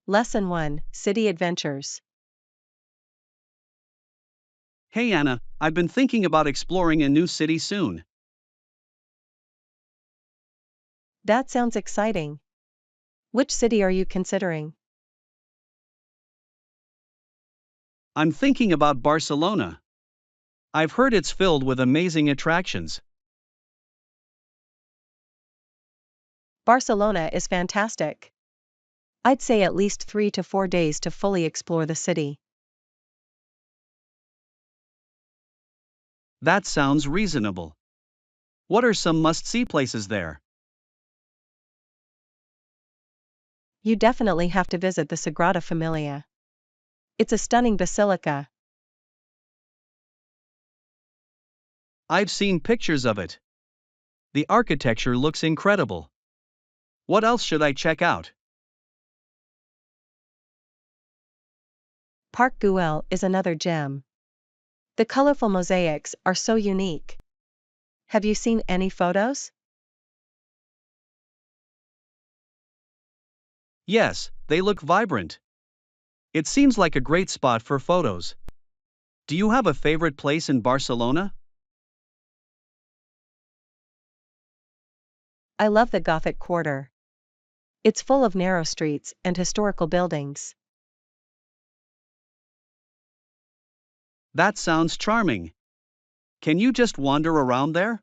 Lesson 1: City Adventures. Hey Anna, I've been thinking about exploring a new city soon. That sounds exciting. Which city are you considering? I'm thinking about Barcelona. I've heard it's filled with amazing attractions. Barcelona is fantastic. I'd say at least 3 to 4 days to fully explore the city. That sounds reasonable. What are some must-see places there? You definitely have to visit the Sagrada Familia. It's a stunning basilica. I've seen pictures of it. The architecture looks incredible. What else should I check out? Park Güell is another gem. The colorful mosaics are so unique. Have you seen any photos? Yes, they look vibrant. It seems like a great spot for photos. Do you have a favorite place in Barcelona? I love the Gothic Quarter. It's full of narrow streets and historical buildings. That sounds charming. Can you just wander around there?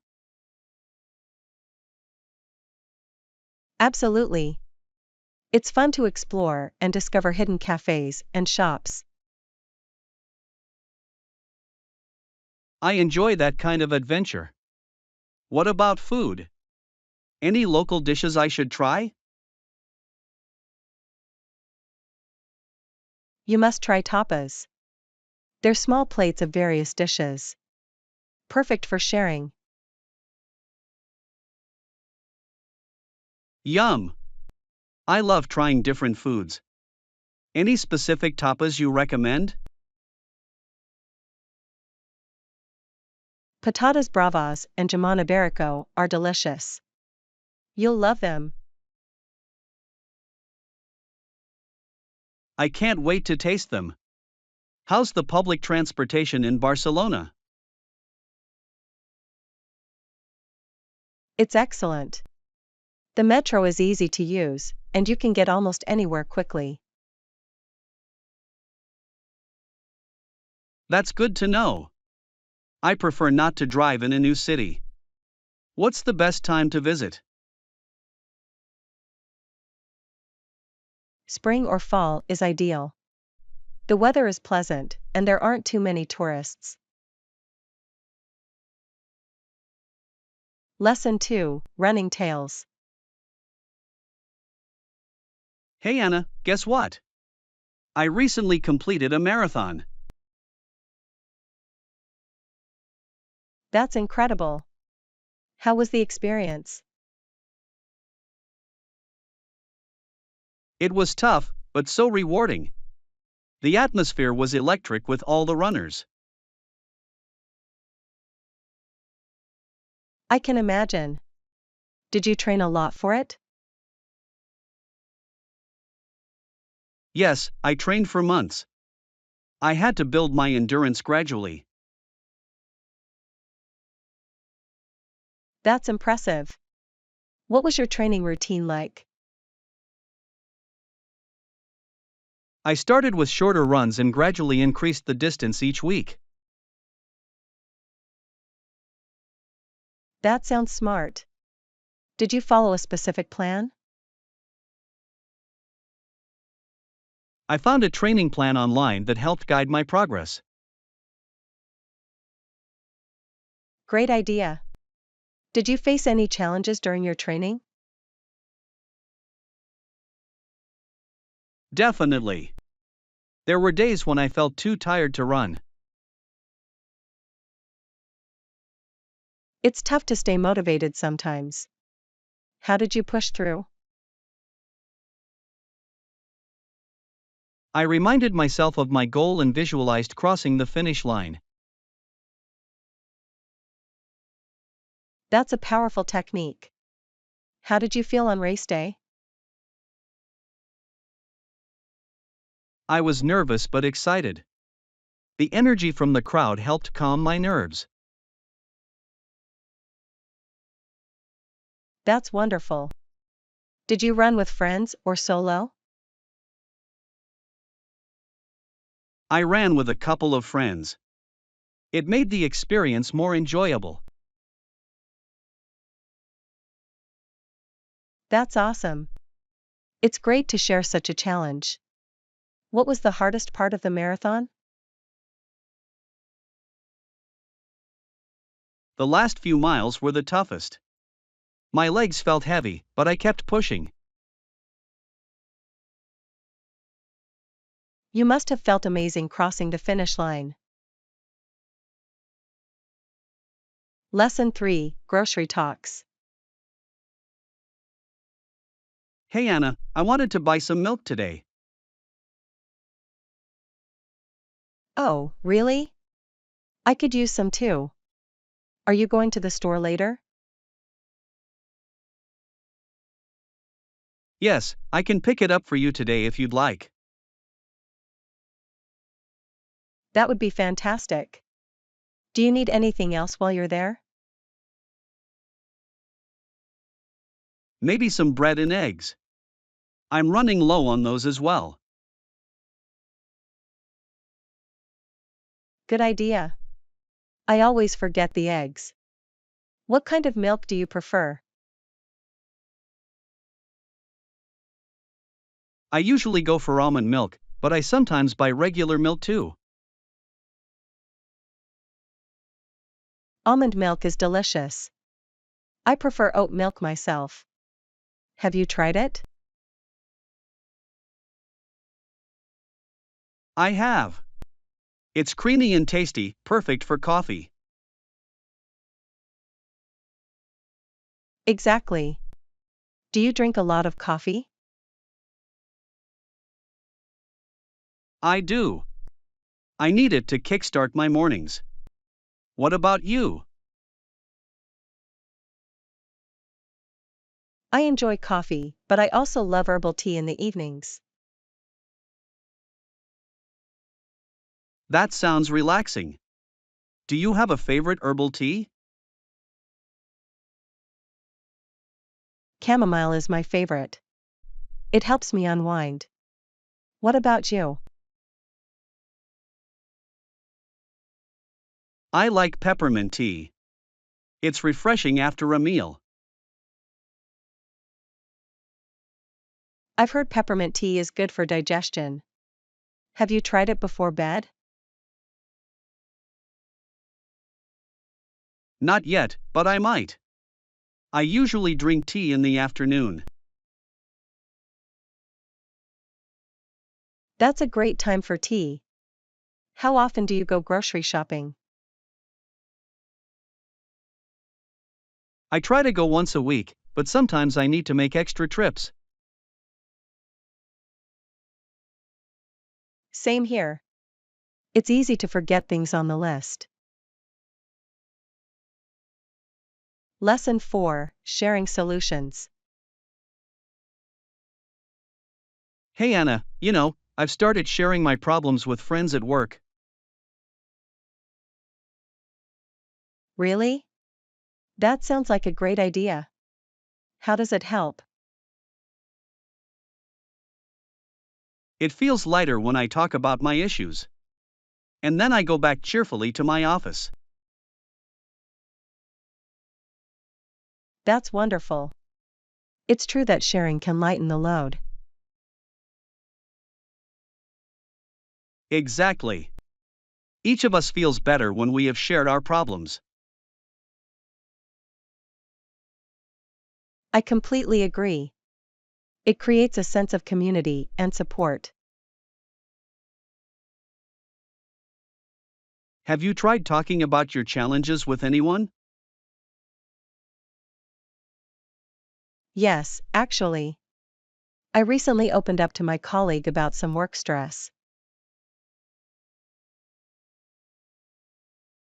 Absolutely. It's fun to explore and discover hidden cafes and shops. I enjoy that kind of adventure. What about food? Any local dishes I should try? You must try tapas. They're small plates of various dishes. Perfect for sharing. Yum! I love trying different foods. Any specific tapas you recommend? Patatas bravas and jamón ibérico are delicious. You'll love them. I can't wait to taste them. How's the public transportation in Barcelona? It's excellent. The metro is easy to use, and you can get almost anywhere quickly. That's good to know. I prefer not to drive in a new city. What's the best time to visit? Spring or fall is ideal. The weather is pleasant, and there aren't too many tourists. Lesson 2: Running Tales. Hey Anna, guess what? I recently completed a marathon. That's incredible. How was the experience? It was tough, but so rewarding. The atmosphere was electric with all the runners. I can imagine. Did you train a lot for it? Yes, I trained for months. I had to build my endurance gradually. That's impressive. What was your training routine like? I started with shorter runs and gradually increased the distance each week. That sounds smart. Did you follow a specific plan? I found a training plan online that helped guide my progress. Great idea. Did you face any challenges during your training? Definitely. There were days when I felt too tired to run. It's tough to stay motivated sometimes. How did you push through? I reminded myself of my goal and visualized crossing the finish line. That's a powerful technique. How did you feel on race day? I was nervous but excited. The energy from the crowd helped calm my nerves. That's wonderful. Did you run with friends or solo? I ran with a couple of friends. It made the experience more enjoyable. That's awesome. It's great to share such a challenge. What was the hardest part of the marathon? The last few miles were the toughest. My legs felt heavy, but I kept pushing. You must have felt amazing crossing the finish line. Lesson 3, Grocery Talks. Hey Anna, I wanted to buy some milk today. Oh, really? I could use some too. Are you going to the store later? Yes, I can pick it up for you today if you'd like. That would be fantastic. Do you need anything else while you're there? Maybe some bread and eggs. I'm running low on those as well. Good idea. I always forget the eggs. What kind of milk do you prefer? I usually go for almond milk, but I sometimes buy regular milk too. Almond milk is delicious. I prefer oat milk myself. Have you tried it? I have. It's creamy and tasty, perfect for coffee. Exactly. Do you drink a lot of coffee? I do. I need it to kickstart my mornings. What about you? I enjoy coffee, but I also love herbal tea in the evenings. That sounds relaxing. Do you have a favorite herbal tea? Chamomile is my favorite. It helps me unwind. What about you? I like peppermint tea. It's refreshing after a meal. I've heard peppermint tea is good for digestion. Have you tried it before bed? Not yet, but I might. I usually drink tea in the afternoon. That's a great time for tea. How often do you go grocery shopping? I try to go once a week, but sometimes I need to make extra trips. Same here. It's easy to forget things on the list. Lesson 4, Sharing Solutions. Hey Anna, I've started sharing my problems with friends at work. Really? That sounds like a great idea. How does it help? It feels lighter when I talk about my issues. And then I go back cheerfully to my office. That's wonderful. It's true that sharing can lighten the load. Exactly. Each of us feels better when we have shared our problems. I completely agree. It creates a sense of community and support. Have you tried talking about your challenges with anyone? Yes, actually. I recently opened up to my colleague about some work stress.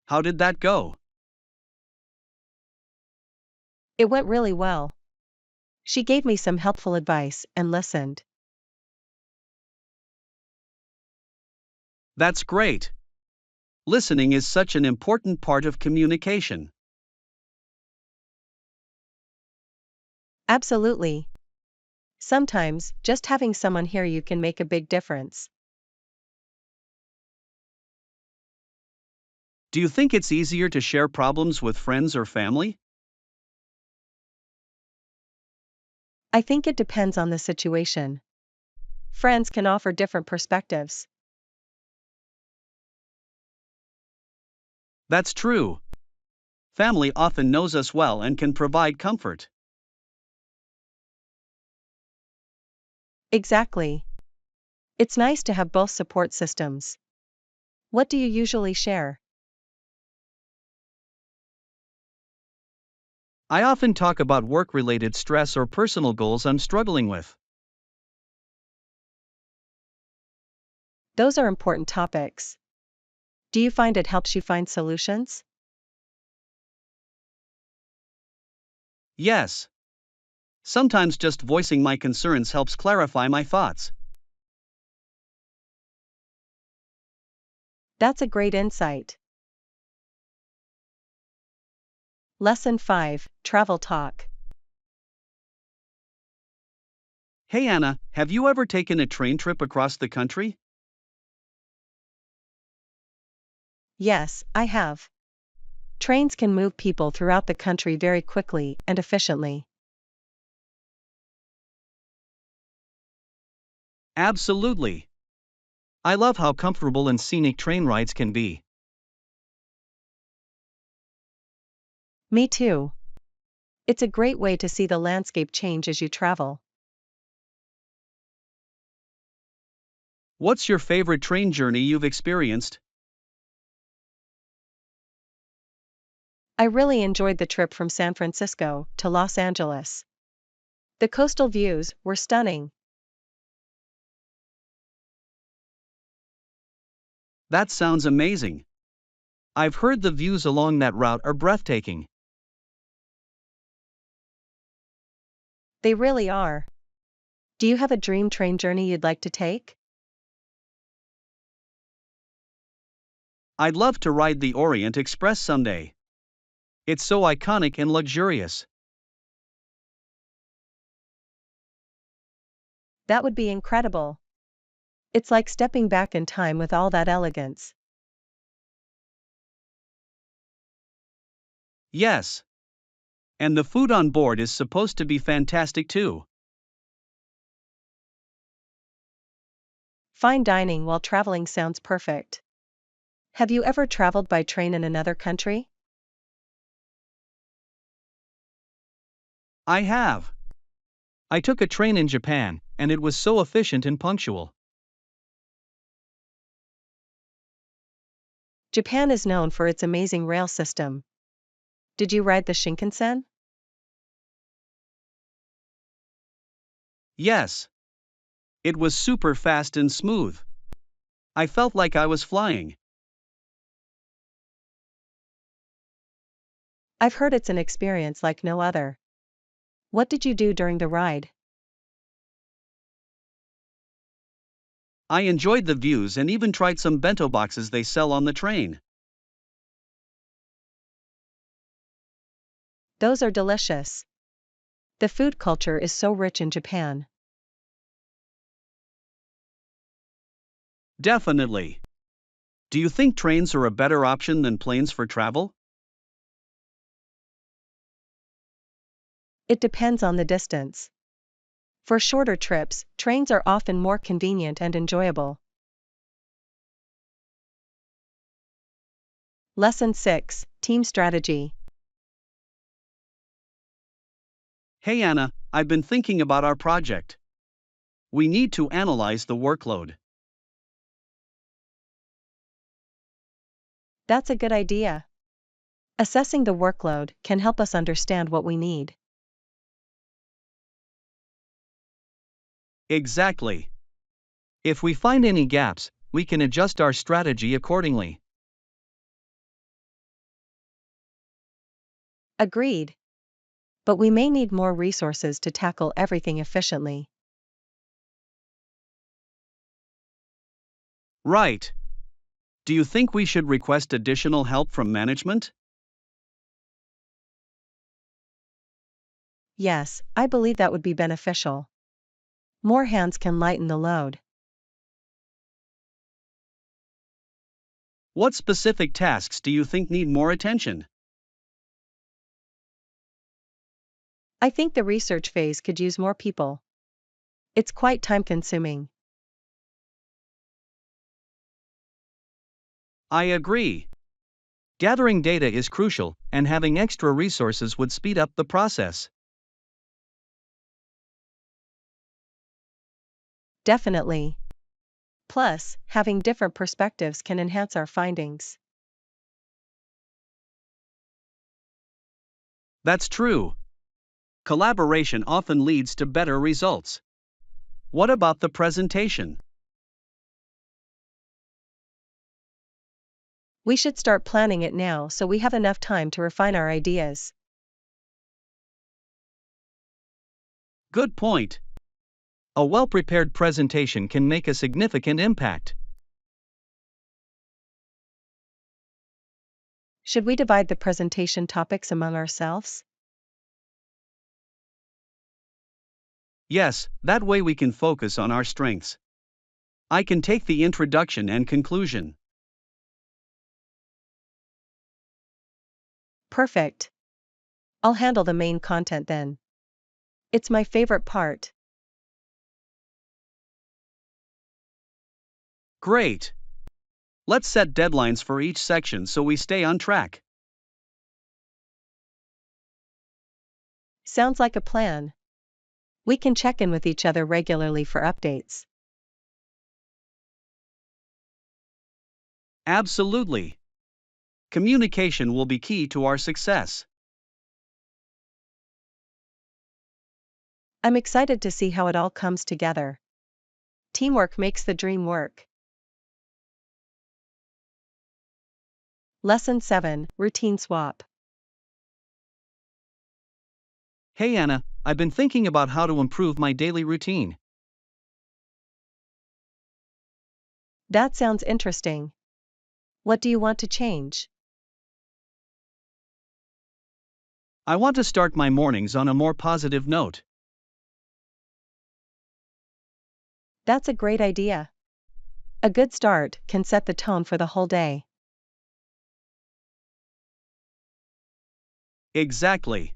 How did that go? It went really well. She gave me some helpful advice and listened. That's great. Listening is such an important part of communication. Absolutely. Sometimes, just having someone hear you can make a big difference. Do you think it's easier to share problems with friends or family? I think it depends on the situation. Friends can offer different perspectives. That's true. Family often knows us well and can provide comfort. Exactly. It's nice to have both support systems. What do you usually share? I often talk about work related stress or personal goals I'm struggling with. Those are important topics. Do you find it helps you find solutions? Yes. Sometimes just voicing my concerns helps clarify my thoughts. That's a great insight. Lesson 5, Travel Talk. Hey Anna, have you ever taken a train trip across the country? Yes, I have. Trains can move people throughout the country very quickly and efficiently. Absolutely. I love how comfortable and scenic train rides can be. Me too. It's a great way to see the landscape change as you travel. What's your favorite train journey you've experienced? I really enjoyed the trip from San Francisco to Los Angeles. The coastal views were stunning. That sounds amazing. I've heard the views along that route are breathtaking. They really are. Do you have a dream train journey you'd like to take? I'd love to ride the Orient Express someday. It's so iconic and luxurious. That would be incredible. It's like stepping back in time with all that elegance. Yes. And the food on board is supposed to be fantastic too. Fine dining while traveling sounds perfect. Have you ever traveled by train in another country? I have. I took a train in Japan, and it was so efficient and punctual. Japan is known for its amazing rail system. Did you ride the Shinkansen? Yes. It was super fast and smooth. I felt like I was flying. I've heard it's an experience like no other. What did you do during the ride? I enjoyed the views and even tried some bento boxes they sell on the train. Those are delicious. The food culture is so rich in Japan. Definitely. Do you think trains are a better option than planes for travel? It depends on the distance. For shorter trips, trains are often more convenient and enjoyable. Lesson 6, Team Strategy. Hey Anna, I've been thinking about our project. We need to analyze the workload. That's a good idea. Assessing the workload can help us understand what we need. Exactly. If we find any gaps, we can adjust our strategy accordingly. Agreed. but we may need more resources to tackle everything efficiently. Right. Do you think we should request additional help from management? Yes, I believe that would be beneficial. More hands can lighten the load. What specific tasks do you think need more attention? I think the research phase could use more people. It's quite time consuming. I agree. Gathering data is crucial, and having extra resources would speed up the process. Definitely. Plus, having different perspectives can enhance our findings. That's true. Collaboration often leads to better results. What about the presentation? We should start planning it now so we have enough time to refine our ideas. Good point. A well prepared presentation can make a significant impact. Should we divide the presentation topics among ourselves? Yes, that way we can focus on our strengths. I can take the introduction and conclusion. Perfect. I'll handle the main content then. It's my favorite part. Great. Let's set deadlines for each section so we stay on track. Sounds like a plan. We can check in with each other regularly for updates. Absolutely. Communication will be key to our success. I'm excited to see how it all comes together. Teamwork makes the dream work. Lesson 7, Routine Swap. Hey Anna, I've been thinking about how to improve my daily routine. That sounds interesting. What do you want to change? I want to start my mornings on a more positive note. That's a great idea. A good start can set the tone for the whole day. Exactly.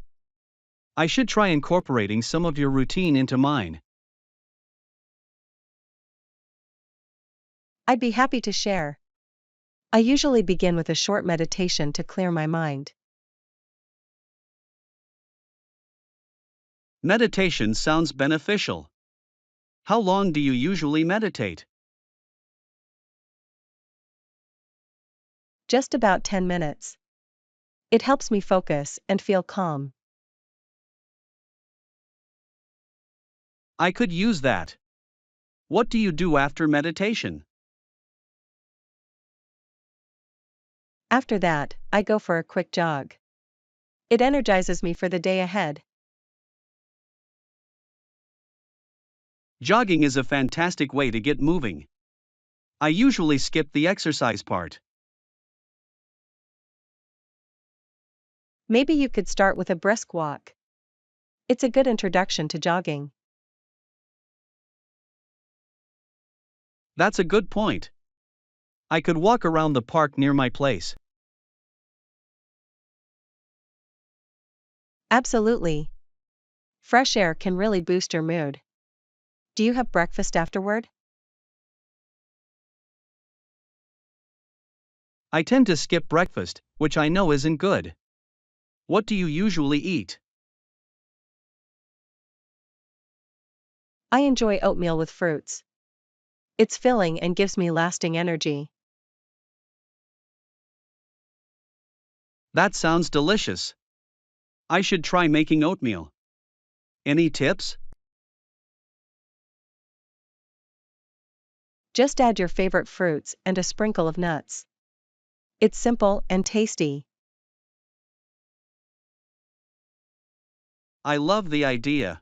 I should try incorporating some of your routine into mine. I'd be happy to share. I usually begin with a short meditation to clear my mind. Meditation sounds beneficial. How long do you usually meditate? Just about 10 minutes. It helps me focus and feel calm. I could use that. What do you do after meditation? After that, I go for a quick jog. It energizes me for the day ahead. Jogging is a fantastic way to get moving. I usually skip the exercise part. Maybe you could start with a brisk walk. It's a good introduction to jogging. That's a good point. I could walk around the park near my place. Absolutely. Fresh air can really boost your mood. Do you have breakfast afterward? I tend to skip breakfast, which I know isn't good. What do you usually eat? I enjoy oatmeal with fruits. It's filling and gives me lasting energy. That sounds delicious. I should try making oatmeal. Any tips? Just add your favorite fruits and a sprinkle of nuts. It's simple and tasty. I love the idea.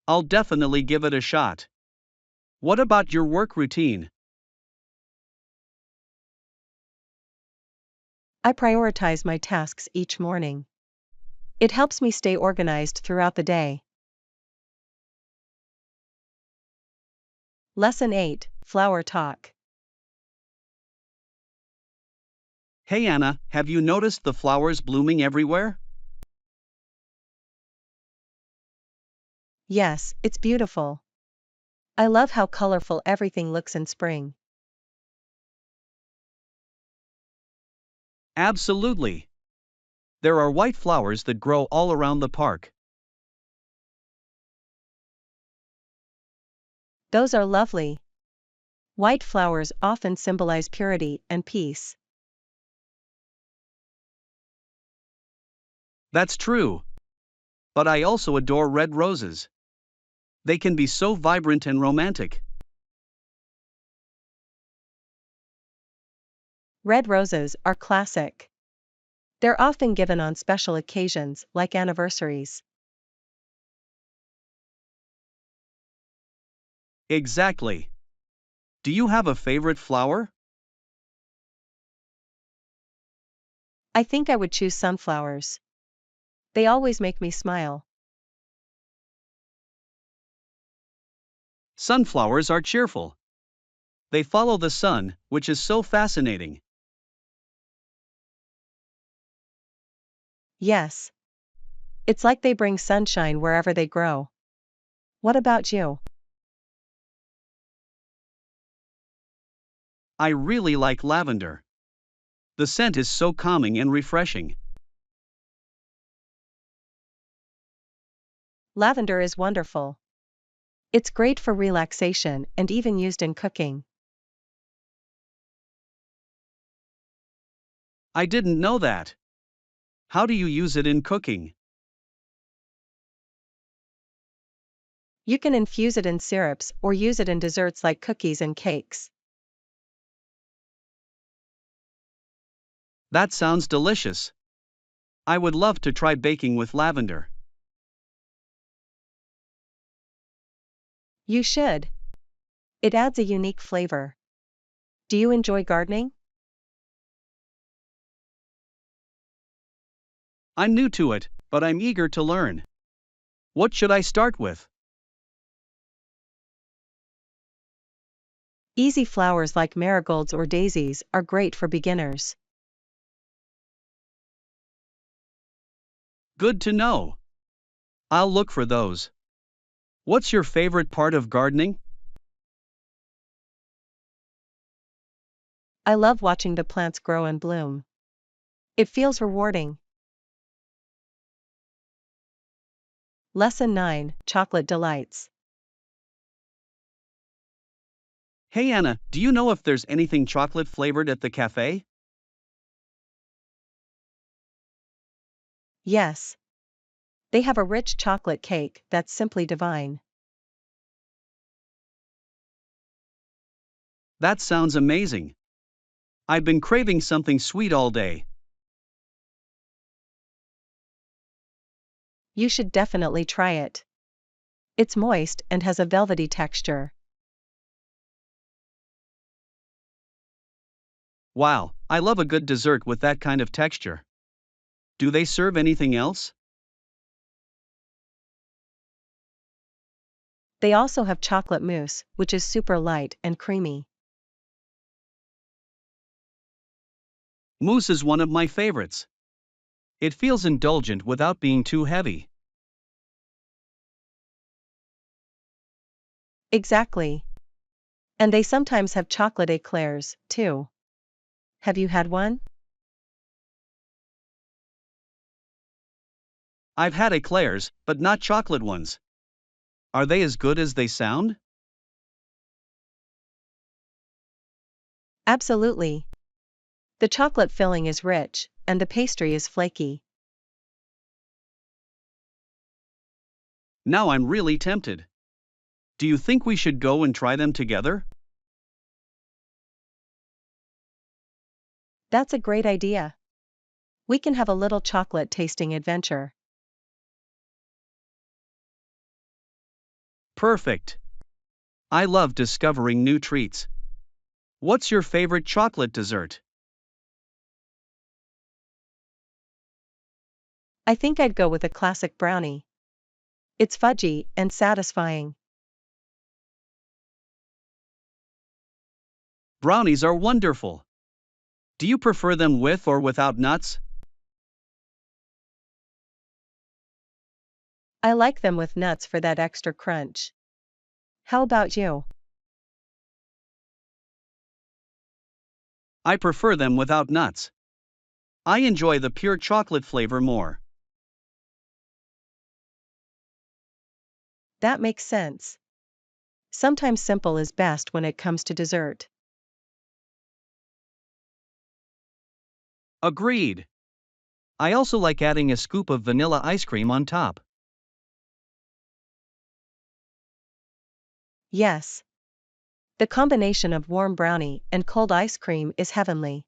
I'll definitely give it a shot. What about your work routine? I prioritize my tasks each morning. It helps me stay organized throughout the day. Lesson 8, Flower Talk. Hey Anna, have you noticed the flowers blooming everywhere? Yes, it's beautiful. I love how colorful everything looks in spring. Absolutely. There are white flowers that grow all around the park. Those are lovely. White flowers often symbolize purity and peace. That's true. But I also adore red roses. They can be so vibrant and romantic. Red roses are classic. They're often given on special occasions like anniversaries. Exactly. Do you have a favorite flower? I think I would choose sunflowers. They always make me smile. Sunflowers are cheerful. They follow the sun, which is so fascinating. Yes. It's like they bring sunshine wherever they grow. What about you? I really like lavender. The scent is so calming and refreshing. Lavender is wonderful. It's great for relaxation and even used in cooking. I didn't know that. How do you use it in cooking? You can infuse it in syrups or use it in desserts like cookies and cakes. That sounds delicious. I would love to try baking with lavender. You should. It adds a unique flavor. Do you enjoy gardening? I'm new to it, but I'm eager to learn. What should I start with? Easy flowers like marigolds or daisies are great for beginners. Good to know. I'll look for those. What's your favorite part of gardening? I love watching the plants grow and bloom. It feels rewarding. Lesson 9, Chocolate Delights. Hey Anna, do you know if there's anything chocolate flavored at the cafe? Yes. They have a rich chocolate cake that's simply divine. That sounds amazing. I've been craving something sweet all day. You should definitely try it. It's moist and has a velvety texture. Wow, I love a good dessert with that kind of texture. Do they serve anything else? They also have chocolate mousse, which is super light and creamy. Mousse is one of my favorites. It feels indulgent without being too heavy. Exactly. And they sometimes have chocolate eclairs, too. Have you had one? I've had eclairs, but not chocolate ones. Are they as good as they sound? Absolutely. The chocolate filling is rich, and the pastry is flaky. Now I'm really tempted. Do you think we should go and try them together? That's a great idea. We can have a little chocolate tasting adventure. Perfect. I love discovering new treats. What's your favorite chocolate dessert? I think I'd go with a classic brownie. It's fudgy and satisfying. Brownies are wonderful. Do you prefer them with or without nuts? I like them with nuts for that extra crunch. How about you? I prefer them without nuts. I enjoy the pure chocolate flavor more. That makes sense. Sometimes simple is best when it comes to dessert. Agreed. I also like adding a scoop of vanilla ice cream on top. Yes. The combination of warm brownie and cold ice cream is heavenly.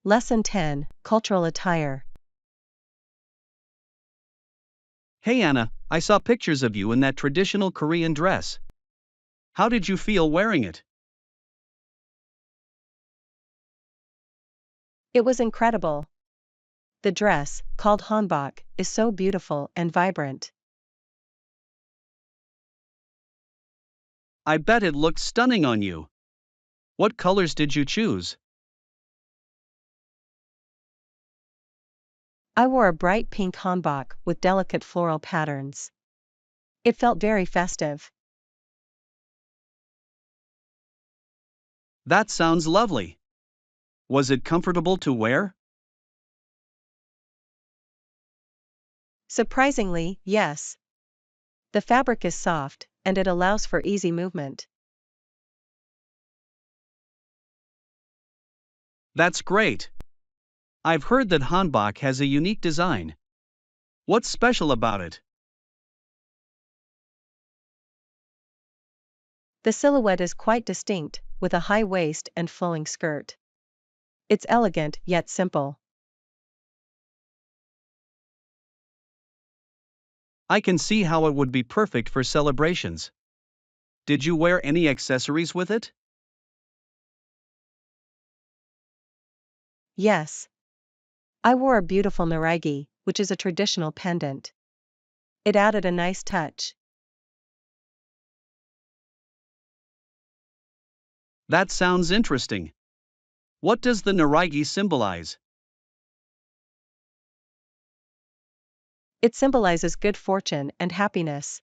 Lesson 10, Cultural Attire. Hey Anna, I saw pictures of you in that traditional Korean dress. How did you feel wearing it? It was incredible. The dress, called hanbok, is so beautiful and vibrant. I bet it looked stunning on you. What colors did you choose? I wore a bright pink hanbok with delicate floral patterns. It felt very festive. That sounds lovely. Was it comfortable to wear? Surprisingly, yes. The fabric is soft, and it allows for easy movement. That's great. I've heard that hanbok has a unique design. What's special about it? The silhouette is quite distinct, with a high waist and flowing skirt. It's elegant yet simple. I can see how it would be perfect for celebrations. Did you wear any accessories with it? Yes. I wore a beautiful naragi, which is a traditional pendant. It added a nice touch. That sounds interesting. What does the naragi symbolize? It symbolizes good fortune and happiness.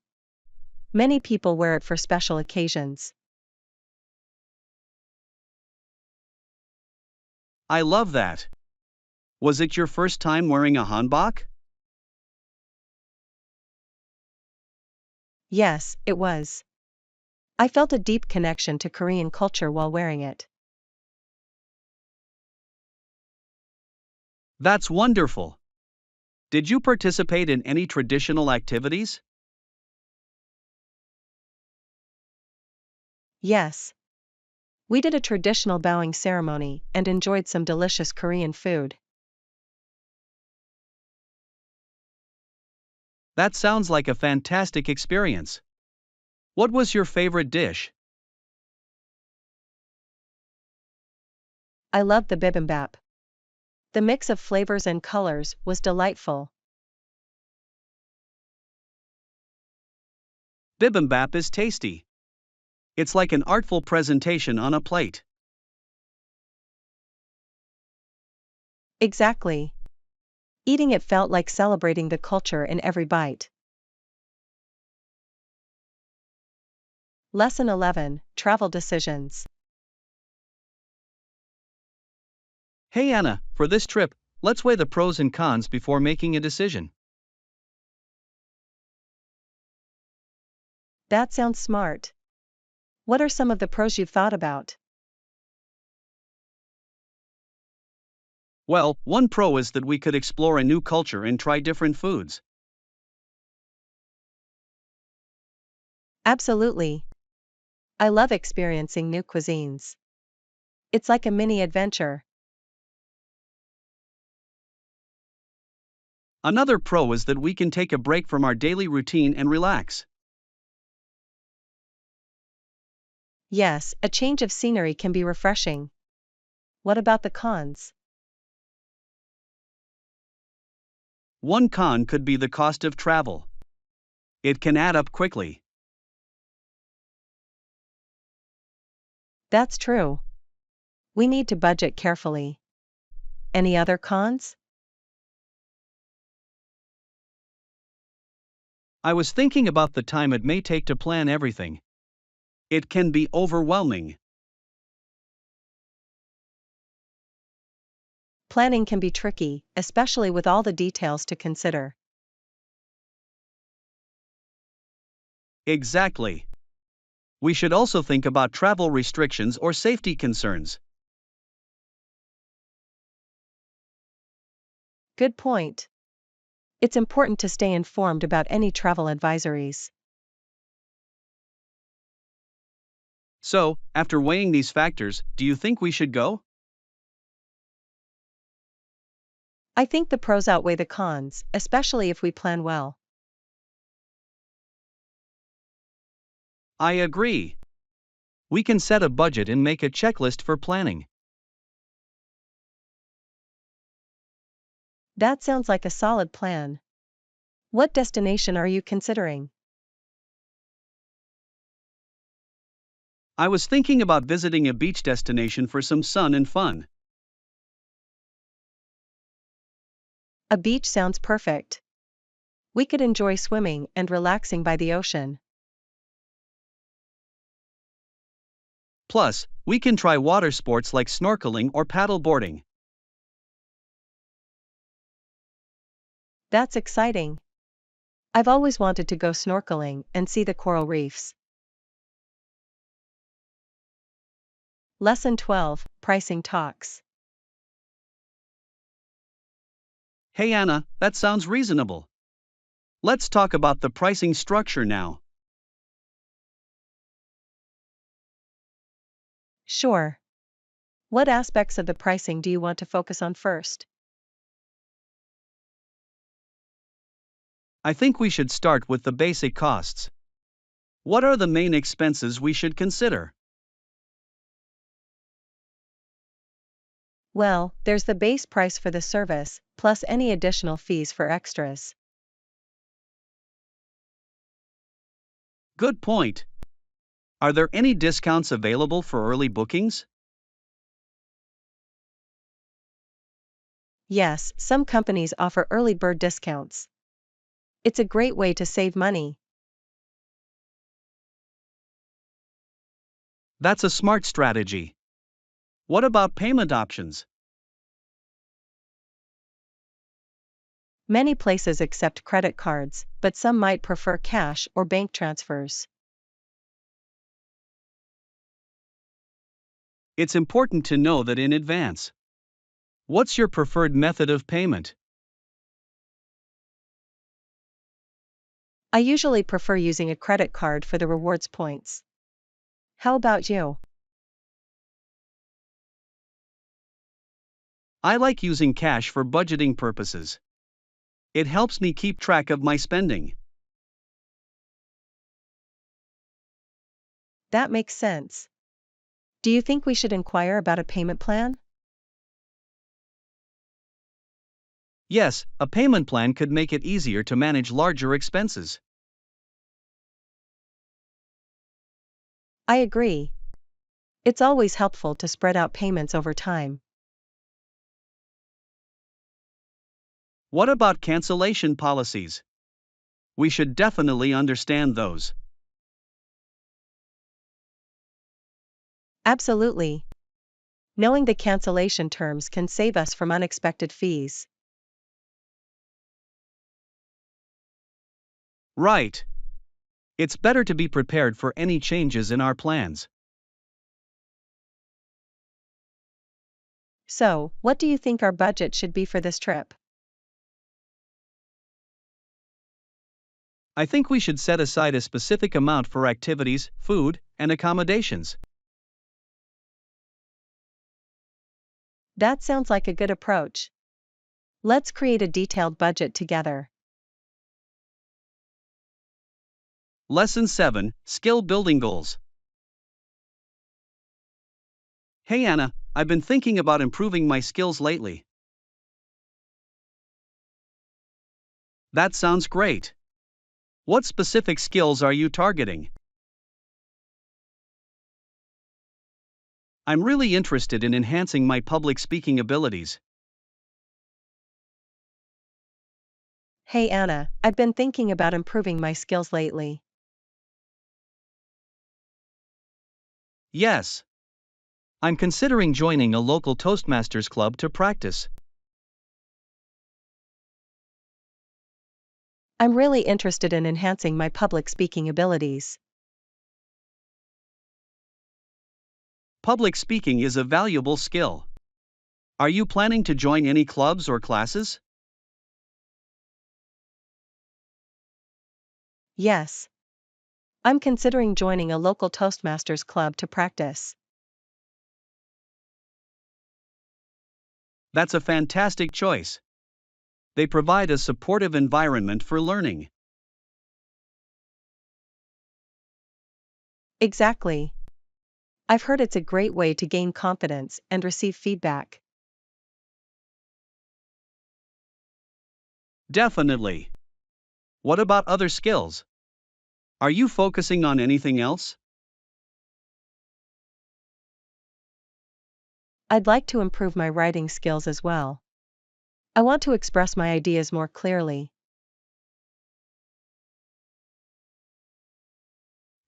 Many people wear it for special occasions. I love that. Was it your first time wearing a hanbok? Yes, it was. I felt a deep connection to Korean culture while wearing it. That's wonderful. Did you participate in any traditional activities? Yes. We did a traditional bowing ceremony and enjoyed some delicious Korean food. That sounds like a fantastic experience. What was your favorite dish? I loved the bibimbap. The mix of flavors and colors was delightful. Bibimbap is tasty. It's like an artful presentation on a plate. Exactly. Eating it felt like celebrating the culture in every bite. Lesson 11, Travel Decisions. Hey Anna, for this trip, let's weigh the pros and cons before making a decision. That sounds smart. What are some of the pros you've thought about? Well, one pro is that we could explore a new culture and try different foods. Absolutely. I love experiencing new cuisines. It's like a mini adventure. Another pro is that we can take a break from our daily routine and relax. Yes, a change of scenery can be refreshing. What about the cons? One con could be the cost of travel. It can add up quickly. That's true. We need to budget carefully. Any other cons? I was thinking about the time it may take to plan everything. It can be overwhelming. Planning can be tricky, especially with all the details to consider. Exactly. We should also think about travel restrictions or safety concerns. Good point. It's important to stay informed about any travel advisories. So, after weighing these factors, do you think we should go? I think the pros outweigh the cons, especially if we plan well. I agree. We can set a budget and make a checklist for planning. That sounds like a solid plan. What destination are you considering? I was thinking about visiting a beach destination for some sun and fun. A beach sounds perfect. We could enjoy swimming and relaxing by the ocean. Plus, we can try water sports like snorkeling or paddleboarding. That's exciting. I've always wanted to go snorkeling and see the coral reefs. Lesson 12, Pricing Talks. Hey Anna, that sounds reasonable. Let's talk about the pricing structure now. Sure. What aspects of the pricing do you want to focus on first? I think we should start with the basic costs. What are the main expenses we should consider? Well, there's the base price for the service, plus any additional fees for extras. Good point. Are there any discounts available for early bookings? Yes, some companies offer early bird discounts. It's a great way to save money. That's a smart strategy. What about payment options? Many places accept credit cards, but some might prefer cash or bank transfers. It's important to know that in advance. What's your preferred method of payment? I usually prefer using a credit card for the rewards points. How about you? I like using cash for budgeting purposes. It helps me keep track of my spending. That makes sense. Do you think we should inquire about a payment plan? Yes, a payment plan could make it easier to manage larger expenses. I agree. It's always helpful to spread out payments over time. What about cancellation policies? We should definitely understand those. Absolutely. Knowing the cancellation terms can save us from unexpected fees. Right. It's better to be prepared for any changes in our plans. So, what do you think our budget should be for this trip? I think we should set aside a specific amount for activities, food, and accommodations. That sounds like a good approach. Let's create a detailed budget together. Lesson 7, Skill Building Goals. Hey Anna, I've been thinking about improving my skills lately. That sounds great. What specific skills are you targeting? I'm really interested in enhancing my public speaking abilities. Hey Anna, I've been thinking about improving my skills lately. Yes. I'm considering joining a local Toastmasters club to practice. I'm really interested in enhancing my public speaking abilities. Public speaking is a valuable skill. Are you planning to join any clubs or classes? Yes. I'm considering joining a local Toastmasters club to practice. That's a fantastic choice. They provide a supportive environment for learning. Exactly. I've heard it's a great way to gain confidence and receive feedback. Definitely. What about other skills? Are you focusing on anything else? I'd like to improve my writing skills as well. I want to express my ideas more clearly.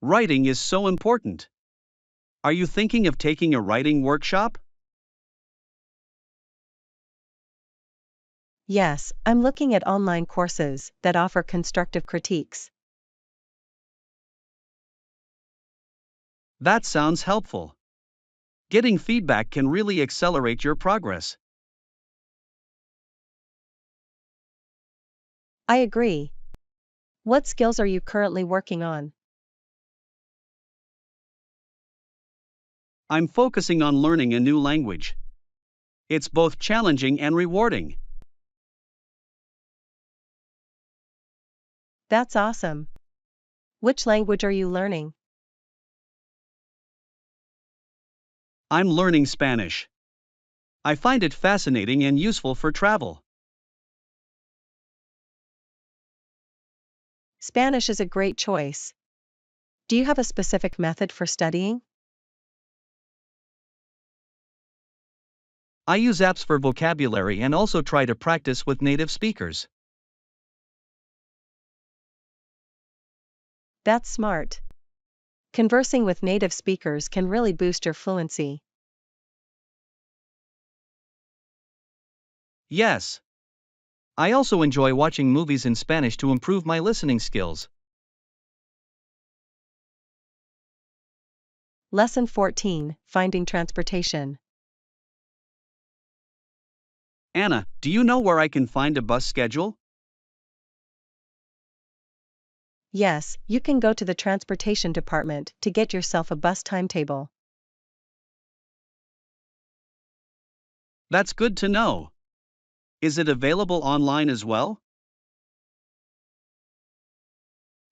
Writing is so important. Are you thinking of taking a writing workshop? Yes, I'm looking at online courses that offer constructive critiques. That sounds helpful. Getting feedback can really accelerate your progress. I agree. What skills are you currently working on? I'm focusing on learning a new language. It's both challenging and rewarding. That's awesome. Which language are you learning? I'm learning Spanish. I find it fascinating and useful for travel. Spanish is a great choice. Do you have a specific method for studying? I use apps for vocabulary and also try to practice with native speakers. That's smart. Conversing with native speakers can really boost your fluency. Yes. I also enjoy watching movies in Spanish to improve my listening skills. Lesson 14, Finding Transportation. Anna, do you know where I can find a bus schedule? Yes, you can go to the transportation department to get yourself a bus timetable. That's good to know. Is it available online as well?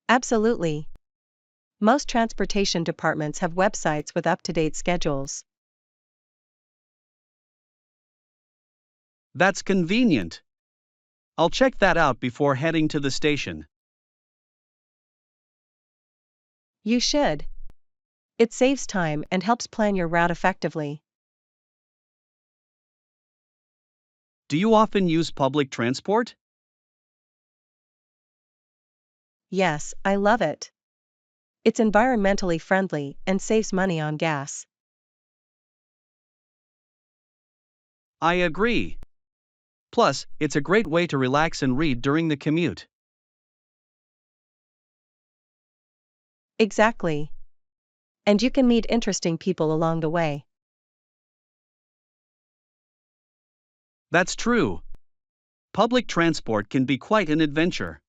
Absolutely. Most transportation departments have websites with up-to-date schedules. That's convenient. I'll check that out before heading to the station. You should. It saves time and helps plan your route effectively. Do you often use public transport? Yes, I love it. It's environmentally friendly and saves money on gas. I agree. Plus, it's a great way to relax and read during the commute. Exactly. And you can meet interesting people along the way. That's true. Public transport can be quite an adventure.